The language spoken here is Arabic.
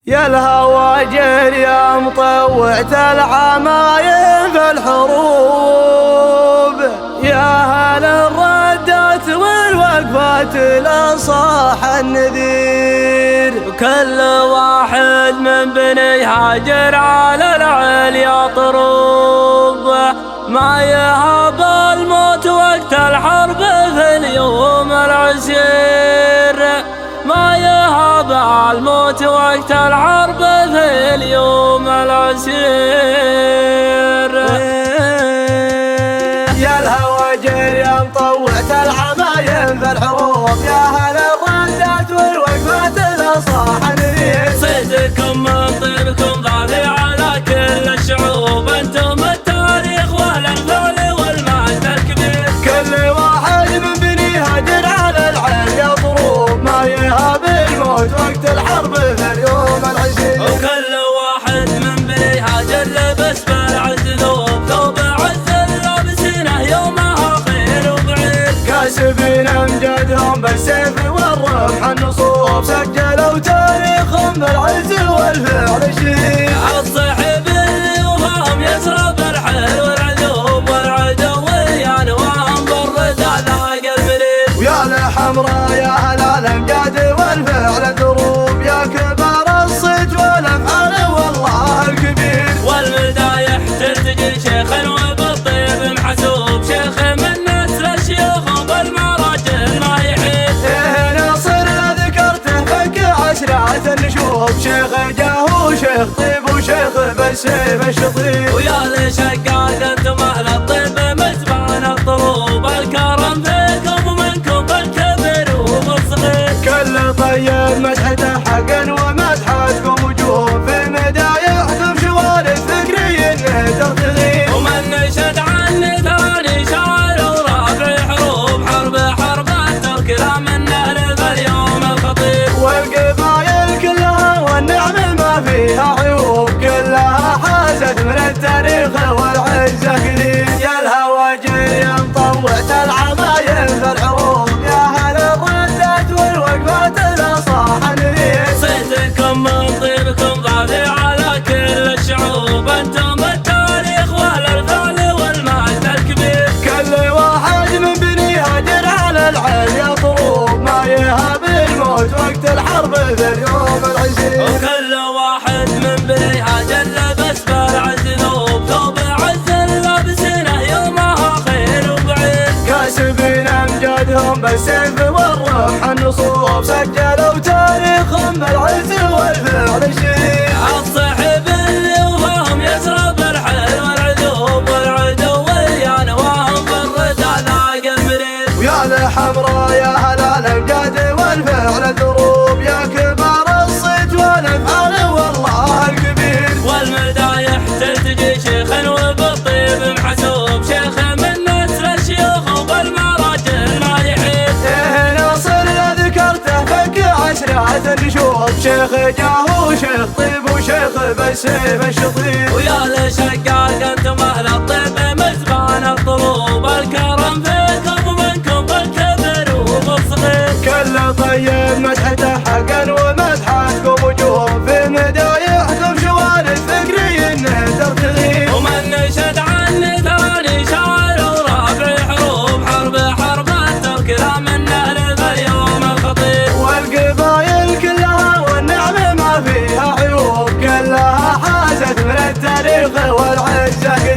يا الهواجر يا مطوعت العمايم في الحروب، يا هل الردات والوقفات لصاح النذير. كل واحد من بني هاجر على العليا طروب، ما يهاب الموت وقت الحرب في اليوم العسير. ما يهاب الموت وقت الحرب في اليوم العسير. يا الهواجر يا مطوعت العمايم في الحروب، يا هل الردات والوقفات لصاح النذير. صيدكم من طيركم ضافي على كل الشعوب، انتم التاريخ والانفال والمجد الكبير. كل واحد من بني هاجر على العليا طروب، ما يهاب الموت وقت الحرب في اليوم العسير. وكل واحد من بني هاجر لبس بالعز ثوب عز لابسينه يومها خير وبعيد. كاسبين امجادهم بالسيف والرمح النصوب، سجلوا تاريخهم بالعز والفعل الشديد. الصحب اللي وفاهم يسرى بالحيل والعذوب والعدو ينواهم بالرجال لاقى المريد. ويا الحمراء يا هلال امجاد والفعل دروب، يا كبار الصيت والافعال والله الكبير. والمدايح ترتجي شيخ وبالطيب محسوب، شيخ من نسل الشيوخ بالمراجل ما يحيد. ناصر ذكرته فك عشرات النشوب، شيخ جاهو شيخ طيب وشيخ بالسيف الشطيب. ويا لشقاق انتم اهل الطيب متبان الطروب، الكرم فيكم ومنكم بالكبير وبالصغير. كل طيب مدحته حقا ومدحتكم وجوه، في مدايحكم شوارث فكري نقدر تغير. ومن نشد عني ثاني شاعر ورافع حروب، حرب الترك من اهل اليوم الخطيب. والقبايل كلها والنعم ما فيها عيوب، كلها حازت من التاريخ والعزة كثير. يا الهواجر يا مطوعت العمايم في الحروب، يا هل الردات والوقفات لصاح النذير. صيدكم من طيبكم ضافي على كل الشعوب، انتم التاريخ والارفال والمجد الكبير. كل واحد من بني هاجر على العليا طروب، ما يهاب الموت وقت الحرب في اليوم العسير. وكل واحد من بني هاجر لبس بالعز ثوب عز لابسينه يومها خير وبعيد. كاسبين امجادهم بالسيف والرمح النصوب، سجلوا تاريخهم بالعز والفعل الشديد. الصحب اللي وفاهم يسرى بالحيل والعذوب والعدو ينواهم بالرجال لاقى المريد. ويا الحمراء يا هلال امجاد والفعل دروب، يا كبار الصيت والافعال والله الكبير. والمدايح ترتجي شيخ وبالطيب محسوب، شيخ من نسل الشيوخ وبالمراجل ما يحيد. ناصر ذكرته فك عشرات النشوب، شيخ جاهو شيخ طيب وشيخ بالسيف الشطيب. ويا لشقاق انتم اهل الطيب متبان الطروب، الكرم فيكم ومنكم بالكبير وبالصغير. كل طيب مدحته حقا ومدحتكم وجوه، في مدايحكم شوارث فكري نقدر تغير. ومن نشد عني ثاني شاعر ورافع حروب، حرب الترك من اهل اليوم الخطيب. والقبايل كلها والنعم ما فيها عيوب، كلها حازت من التاريخ والعزة